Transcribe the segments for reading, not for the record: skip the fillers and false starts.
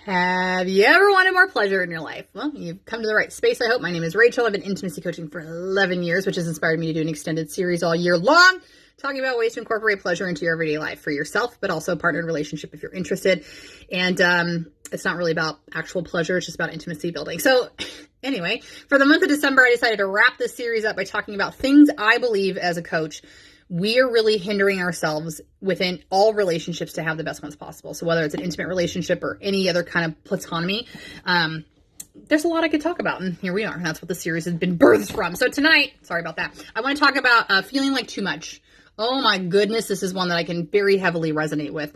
Have you ever wanted more pleasure in your life? Well, you've come to the right space, I hope. My name is Rachel. I've been intimacy coaching for 11 years, which has inspired me to do an extended series all year long, talking about ways to incorporate pleasure into your everyday life for yourself, but also a partnered relationship if you're interested. And it's not really about actual pleasure. It's just about intimacy building. So anyway, for the month of December, I decided to wrap this series up by talking about things I believe as a coach we are really hindering ourselves within all relationships to have the best ones possible. So whether it's an intimate relationship or any other kind of platonic, there's a lot I could talk about. And here we are. That's what the series has been birthed from. So tonight, sorry about that, I want to talk about feeling like too much. Oh my goodness, this is one that I can very heavily resonate with.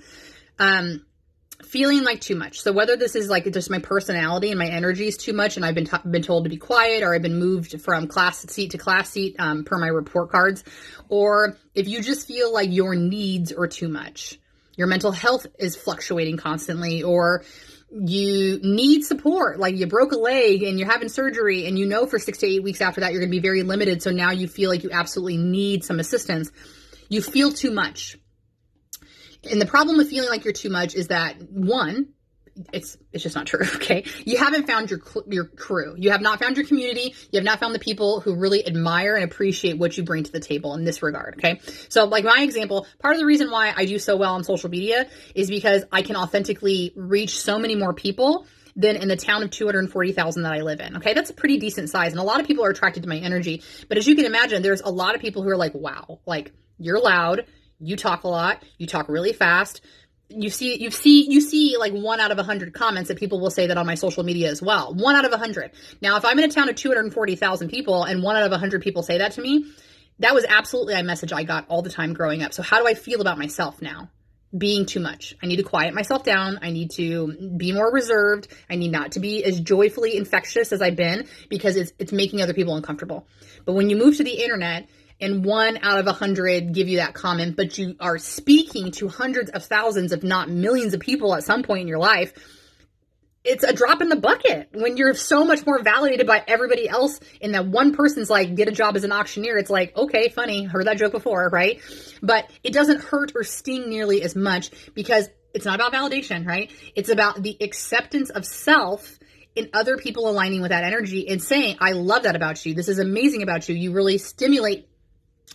Feeling like too much. So whether this is like just my personality and my energy is too much and I've been told to be quiet, or I've been moved from class seat to class seat per my report cards, or if you just feel like your needs are too much, your mental health is fluctuating constantly, or you need support, like you broke a leg and you're having surgery and you know for 6 to 8 weeks after that you're going to be very limited, so now you feel like you absolutely need some assistance. You feel too much. And the problem with feeling like you're too much is that, one, it's just not true, okay? You haven't found your crew. You have not found your community. You have not found the people who really admire and appreciate what you bring to the table in this regard, okay? So like my example, part of the reason why I do so well on social media is because I can authentically reach so many more people than in the town of 240,000 that I live in, okay? That's a pretty decent size. And a lot of people are attracted to my energy. But as you can imagine, there's a lot of people who are like, wow, like you're loud. You talk a lot. You talk really fast. You see like 1 out of 100 comments that people will say that on my social media as well. 1 out of 100. Now, if I'm in a town of 240,000 people and 1 out of 100 people say that to me, that was absolutely a message I got all the time growing up. So how do I feel about myself now? Being too much. I need to quiet myself down. I need to be more reserved. I need not to be as joyfully infectious as I've been, because it's making other people uncomfortable. But when you move to the internet, and 1 out of 100 give you that comment, but you are speaking to hundreds of thousands, if not millions of people at some point in your life, it's a drop in the bucket when you're so much more validated by everybody else. And that one person's like, get a job as an auctioneer. It's like, okay, funny. Heard that joke before, right? But it doesn't hurt or sting nearly as much because it's not about validation, right? It's about the acceptance of self in other people aligning with that energy and saying, I love that about you. This is amazing about you. You really stimulate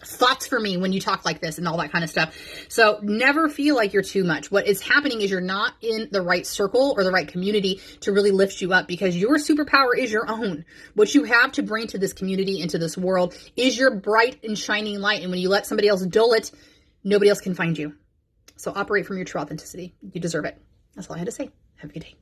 thoughts for me when you talk like this and all that kind of stuff. So never feel like you're too much. What is happening is you're not in the right circle or the right community to really lift you up, because your superpower is your own. What you have to bring to this community, into this world, is your bright and shining light. And when you let somebody else dull it, nobody else can find you. So operate from your true authenticity. You deserve it. That's all I had to say. Have a good day.